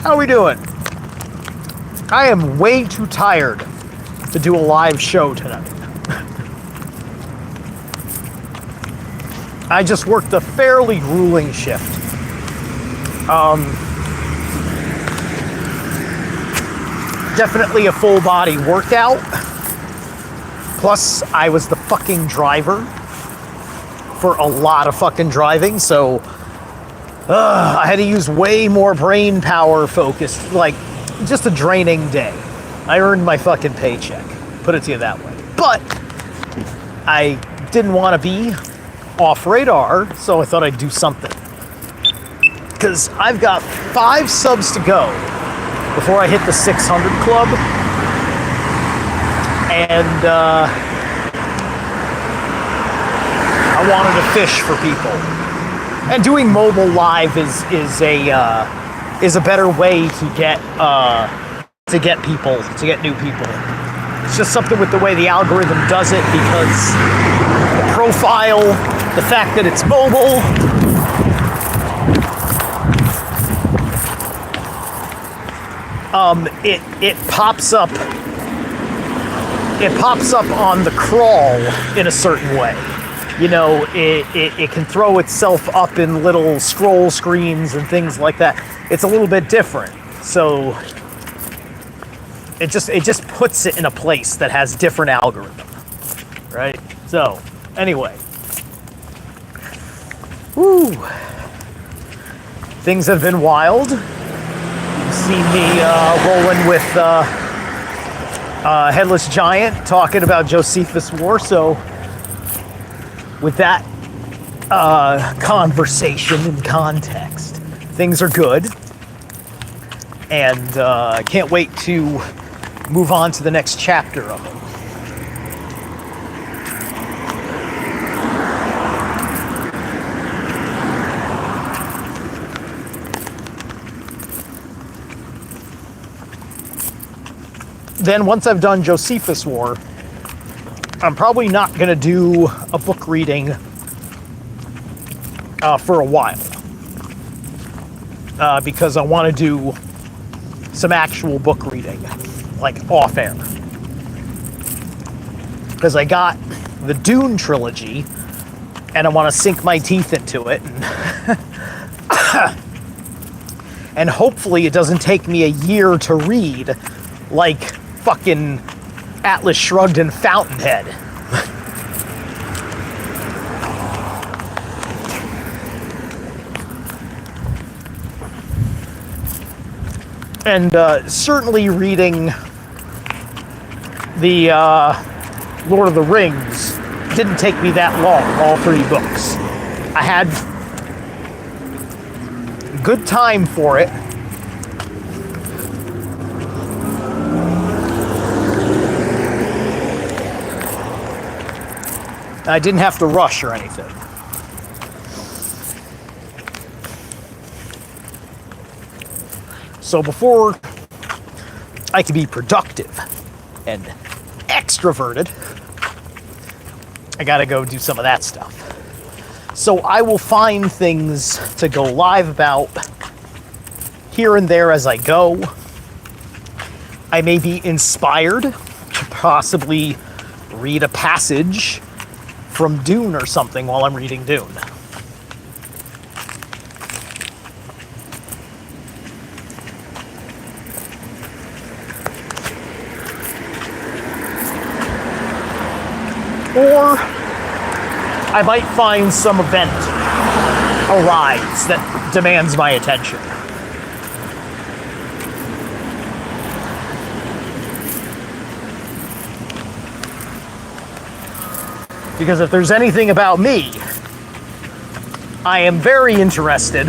How we doing? I am way too tired to do a live show tonight. I just worked a fairly grueling shift. Definitely a full body workout. Plus, I was the fucking driver for a lot of fucking driving, so I had to use way more brain power focused, like just a draining day. I earned my fucking paycheck, put it to you that way. But I didn't want to be off radar, so I thought I'd do something. Because I've got 5 subs to go before I hit the 600 club. And I wanted to fish for people. And doing mobile live is a better way to get new people. It's just something with the way the algorithm does it, because the profile, the fact that it's mobile, it pops up. It pops up on the crawl in a certain way. You know, it can throw itself up in little scroll screens and things like that. It's a little bit different. So it just puts it in a place that has different algorithm, right? So anyway, woo, things have been wild. You've seen me rolling with Headless Giant, talking about Josephus War. So with that conversation and context, things are good, and I can't wait to move on to the next chapter of it. Then once I've done Josephus War, I'm probably not going to do a book reading for a while, because I want to do some actual book reading, like off air. Because I got the Dune trilogy, and I want to sink my teeth into it, and hopefully it doesn't take me a year to read, like fucking Atlas Shrugged and Fountainhead. And certainly reading the Lord of the Rings didn't take me that long, all 3 books. I had good time for it. I didn't have to rush or anything. So before I can be productive and extroverted, I gotta go do some of that stuff. So I will find things to go live about here and there as I go. I may be inspired to possibly read a passage from Dune or something while I'm reading Dune. Or I might find some event arise that demands my attention. Because if there's anything about me, I am very interested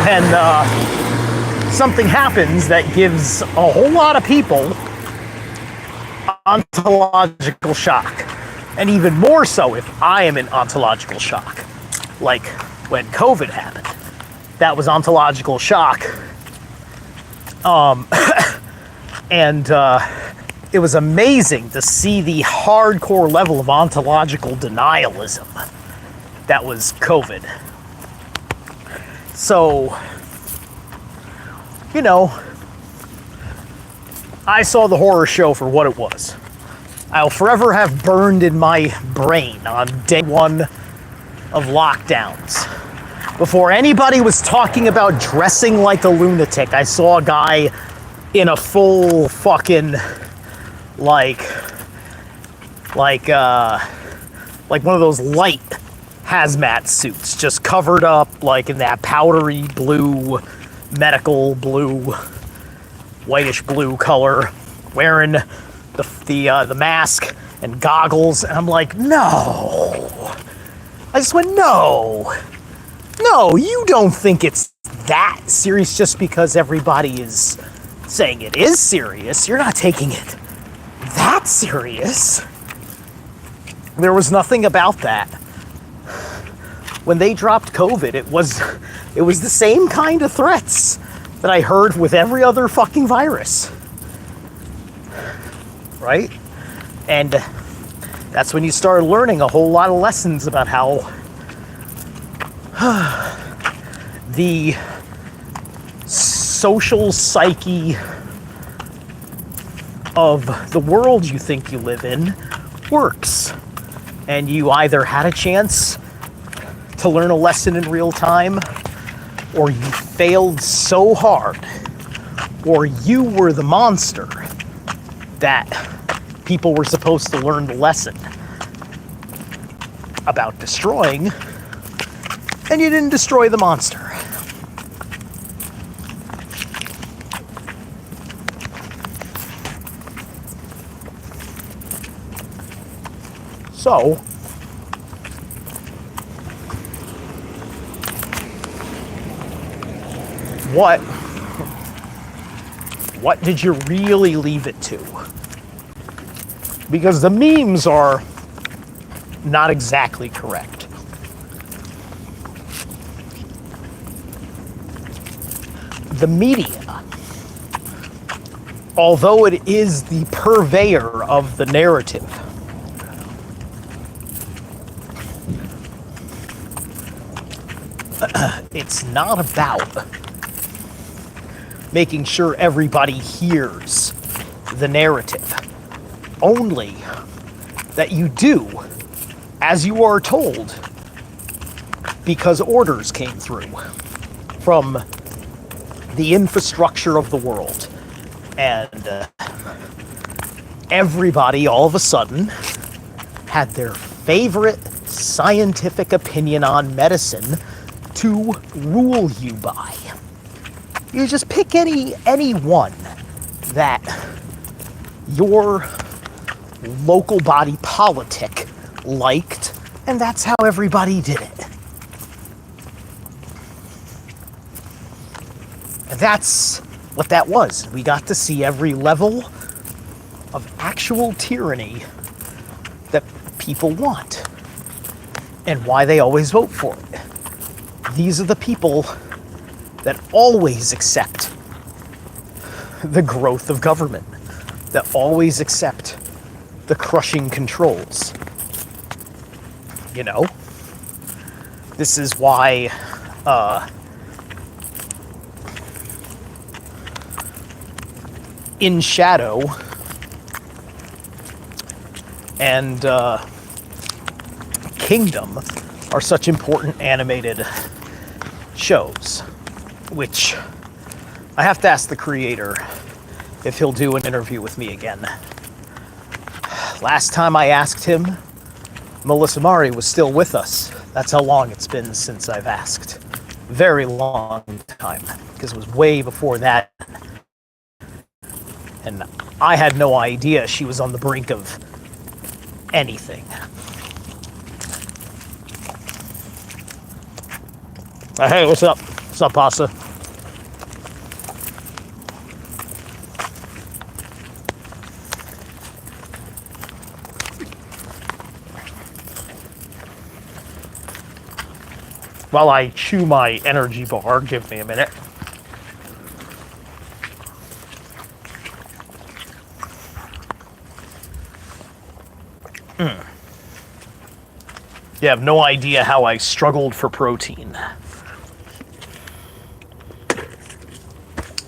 when something happens that gives a whole lot of people ontological shock. And even more so if I am in ontological shock. Like when COVID happened. That was ontological shock. And it was amazing to see the hardcore level of ontological denialism that was COVID. So you know, I saw the horror show for what it was. I'll forever have burned in my brain on day one of lockdowns. Before anybody was talking about dressing like a lunatic, I saw a guy in a full fucking like one of those light hazmat suits, just covered up like in that powdery blue, medical blue, whitish blue color, wearing the mask and goggles, and I'm like, no. I just went, no, you don't think it's that serious just because everybody is saying it is serious. You're not taking it that serious. There was nothing about that. When they dropped COVID, it was the same kind of threats that I heard with every other fucking virus. Right? And that's when you start learning a whole lot of lessons about how the social psyche of the world you think you live in works. And you either had a chance to learn a lesson in real time, or you failed so hard, or you were the monster that people were supposed to learn the lesson about destroying, and you didn't destroy the monster. So, what did you really leave it to? Because the memes are not exactly correct. The media, although it is the purveyor of the narrative, it's not about making sure everybody hears the narrative. Only that you do as you are told because orders came through from the infrastructure of the world. And everybody all of a sudden had their favorite scientific opinion on medicine to rule you by. You just pick any one that your local body politic liked, and that's how everybody did it. And that's what that was. We got to see every level of actual tyranny that people want and why they always vote for it. These are the people that always accept the growth of government, that always accept the crushing controls. You know? This is why In Shadow and Kingdom are such important animated shows, which I have to ask the creator if he'll do an interview with me again. Last time I asked him, Melissa Mari was still with us. That's how long it's been since I've asked. Very long time, because it was way before that. And I had no idea she was on the brink of anything. Hey, what's up? What's up, Pasta? While I chew my energy bar, give me a minute. You have no idea how I struggled for protein.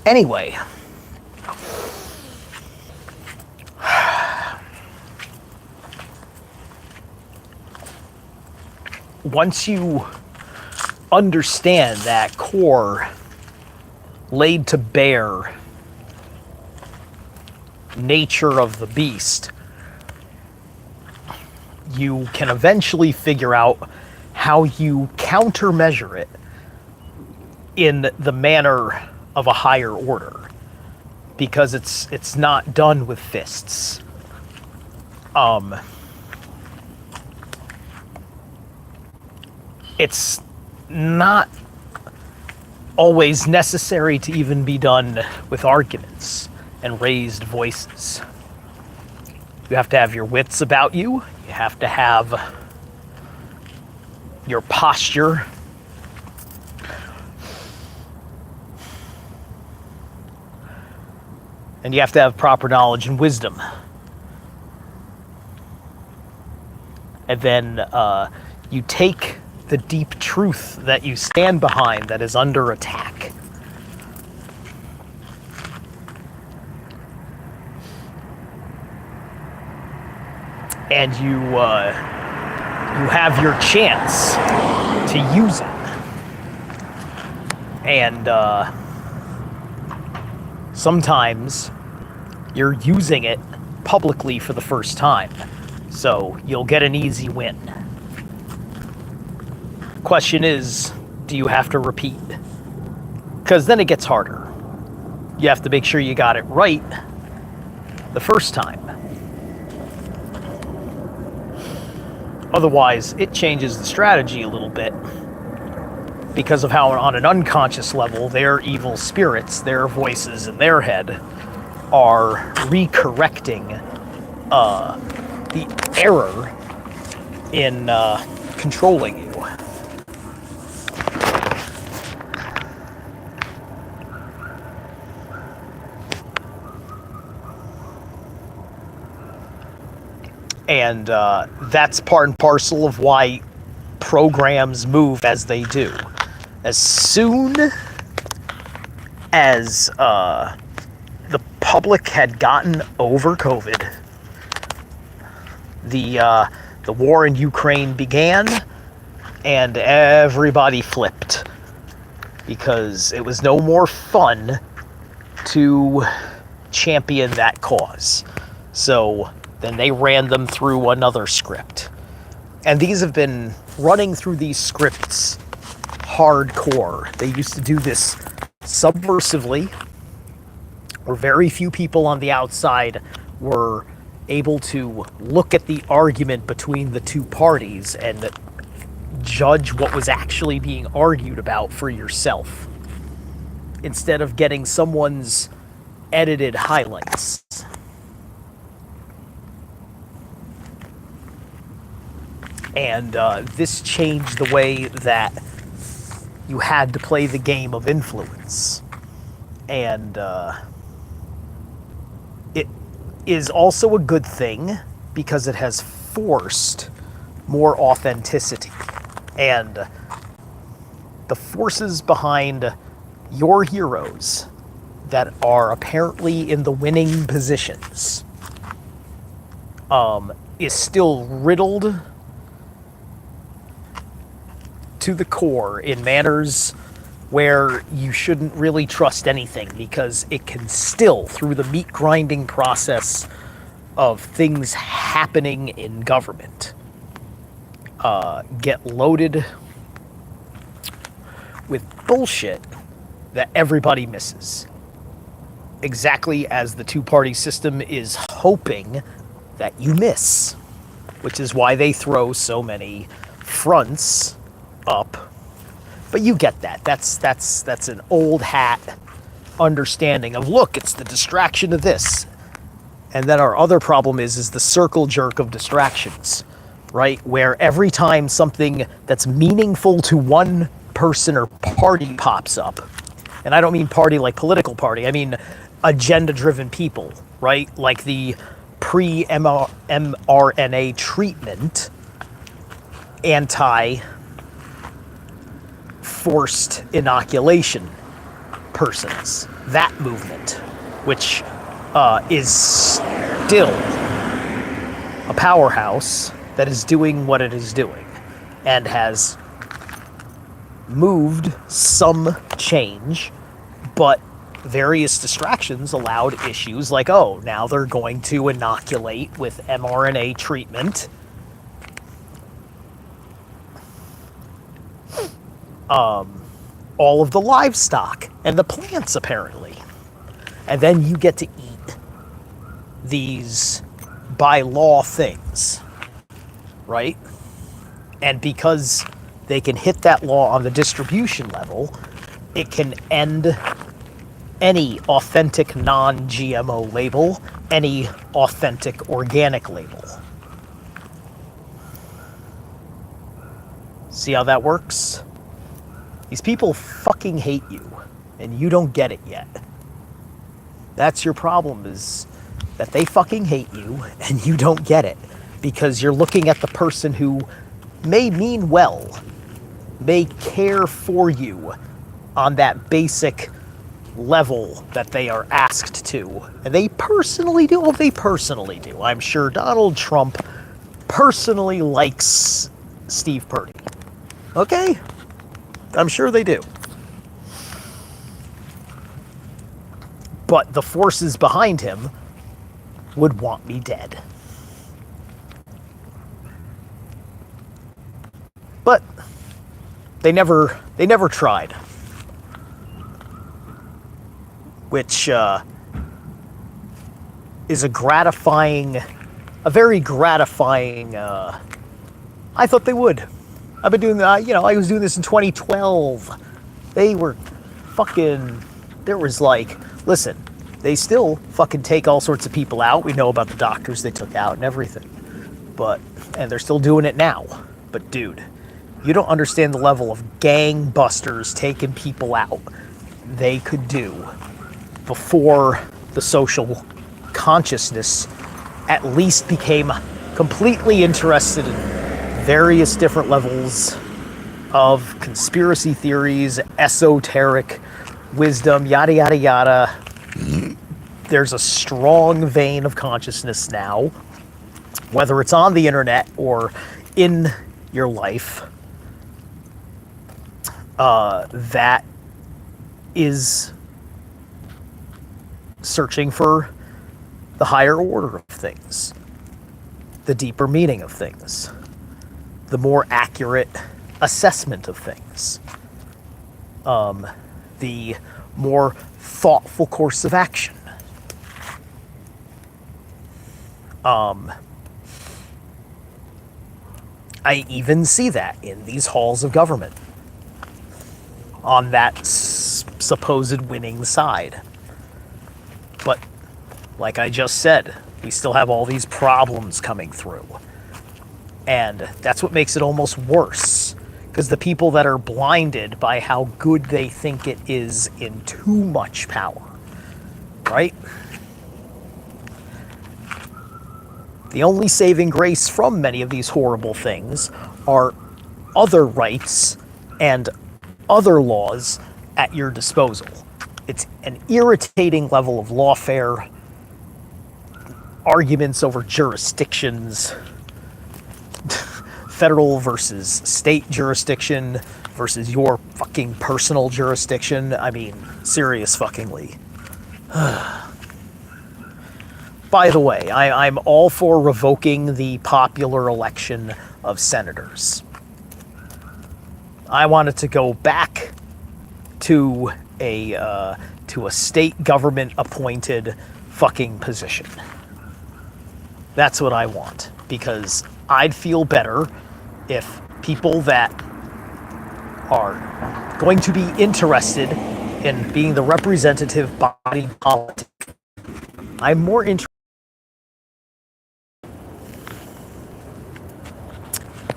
Anyway, once you understand that core laid to bare nature of the beast, you can eventually figure out how you countermeasure it in the manner of a higher order, because it's not done with fists. It's not always necessary to even be done with arguments and raised voices. You have to have your wits about you. You have to have your posture. And you have to have proper knowledge and wisdom. And then you take the deep truth that you stand behind that is under attack. And you have your chance to use it. And sometimes you're using it publicly for the first time, so you'll get an easy win. Question is, do you have to repeat? Because then it gets harder. You have to make sure you got it right the first time. Otherwise, it changes the strategy a little bit because of how on an unconscious level, their evil spirits, their voices in their head, are recorrecting the error in controlling you. And that's part and parcel of why programs move as they do. As soon as the public had gotten over COVID, the war in Ukraine began, and everybody flipped. Because it was no more fun to champion that cause. So then they ran them through another script. And these have been running through these scripts hardcore. They used to do this subversively, where very few people on the outside were able to look at the argument between the two parties and judge what was actually being argued about for yourself, instead of getting someone's edited highlights. And this changed the way that you had to play the game of influence. And it is also a good thing because it has forced more authenticity. And the forces behind your heroes that are apparently in the winning positions is still riddled to the core in manners where you shouldn't really trust anything, because it can still, through the meat grinding process of things happening in government, get loaded with bullshit that everybody misses. Exactly as the two-party system is hoping that you miss, which is why they throw so many fronts up. But you get that. That's an old hat understanding of, look, it's the distraction of this. And then our other problem is the circle jerk of distractions, right? Where every time something that's meaningful to one person or party pops up, and I don't mean party like political party, I mean agenda-driven people, right? Like the pre-mRNA treatment, anti-forced inoculation persons, that movement, which is still a powerhouse that is doing what it is doing and has moved some change, but various distractions allowed issues like, oh, now they're going to inoculate with mRNA treatment. All of the livestock and the plants, apparently. And then you get to eat these by law things, right? And because they can hit that law on the distribution level, it can end any authentic non-GMO label, any authentic organic label. See how that works? These people fucking hate you, and you don't get it yet. That's your problem, is that they fucking hate you, and you don't get it, because you're looking at the person who may mean well, may care for you on that basic level that they are asked to. And they personally do. Oh, they personally do. I'm sure Donald Trump personally likes Steve Purdy. Okay? I'm sure they do. But the forces behind him would want me dead. But they never tried. Which is a very gratifying, I thought they would. I've been doing that, I was doing this in 2012. They were fucking, there was like, listen, they still fucking take all sorts of people out. We know about the doctors they took out and everything. And they're still doing it now. But dude, you don't understand the level of gangbusters taking people out they could do before the social consciousness at least became completely interested in various different levels of conspiracy theories, esoteric wisdom, yada, yada, yada. There's a strong vein of consciousness now, whether it's on the internet or in your life, that is searching for the higher order of things, the deeper meaning of things, the more accurate assessment of things, the more thoughtful course of action. I even see that in these halls of government, on that supposed winning side. But like I just said, we still have all these problems coming through. And that's what makes it almost worse, because the people that are blinded by how good they think it is in too much power, right? The only saving grace from many of these horrible things are other rights and other laws at your disposal. It's an irritating level of lawfare, arguments over jurisdictions, federal versus state jurisdiction versus your fucking personal jurisdiction. I mean, serious fuckingly. By the way, I'm all for revoking the popular election of senators. I wanted to go back to a state government appointed fucking position. That's what I want, because I'd feel better if people that are going to be interested in being the representative body politic, I'm more interested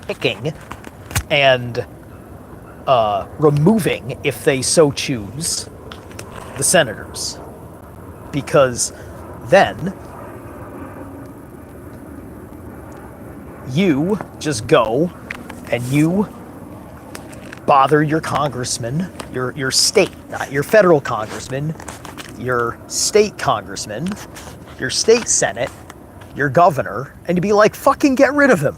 picking and removing, if they so choose, the senators. Because then you just go and you bother your congressman, your state, not your federal congressman, your state congressman, your state senate, your governor, and to be like, fucking get rid of him.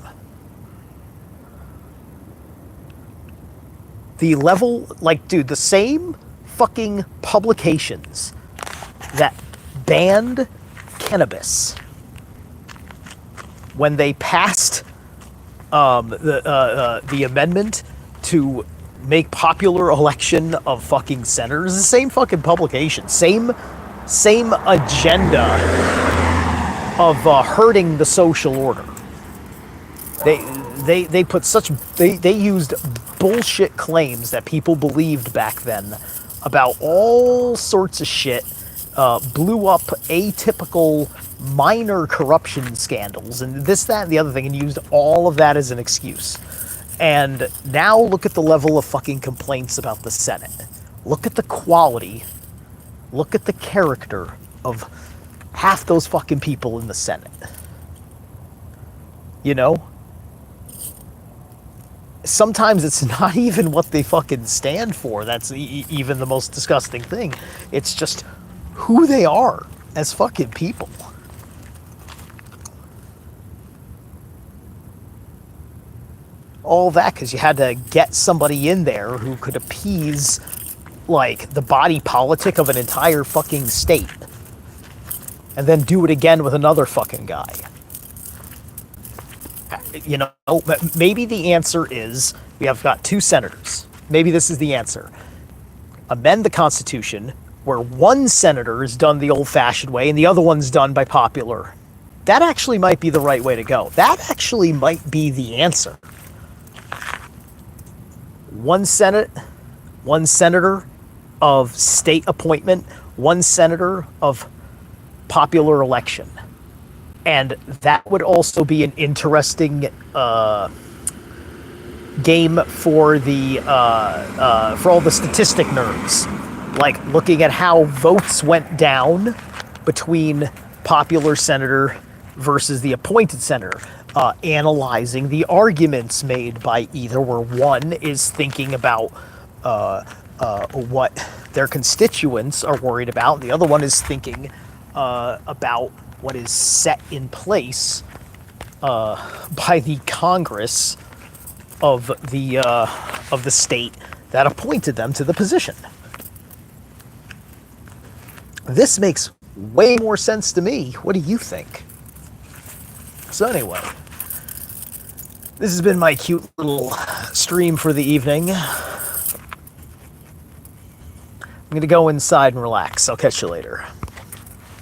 The level, like, dude, the same fucking publications that banned cannabis when they passed the amendment to make popular election of fucking senators, the same fucking publication, same agenda of hurting the social order. They put such they used bullshit claims that people believed back then about all sorts of shit, blew up atypical minor corruption scandals and this, that, and the other thing, and used all of that as an excuse. And now look at the level of fucking complaints about the Senate. Look at the quality, look at the character of half those fucking people in the Senate. You know? Sometimes it's not even what they fucking stand for that's even the most disgusting thing. It's just who they are as fucking people. All that because you had to get somebody in there who could appease, like, the body politic of an entire fucking state. And then do it again with another fucking guy. You know, maybe the answer is we have got 2 senators. Maybe this is the answer. Amend the Constitution where one senator is done the old-fashioned way and the other one's done by popular. That actually might be the right way to go. That actually might be the answer. One Senate, one senator of state appointment, one senator of popular election. And that would also be an interesting game for the for all the statistic nerds, like looking at how votes went down between popular senator versus the appointed senator, analyzing the arguments made by either, where one is thinking about what their constituents are worried about, the other one is thinking about what is set in place by the Congress of the state that appointed them to the position. This makes way more sense to me. What do you think? So anyway, this has been my cute little stream for the evening. I'm going to go inside and relax. I'll catch you later.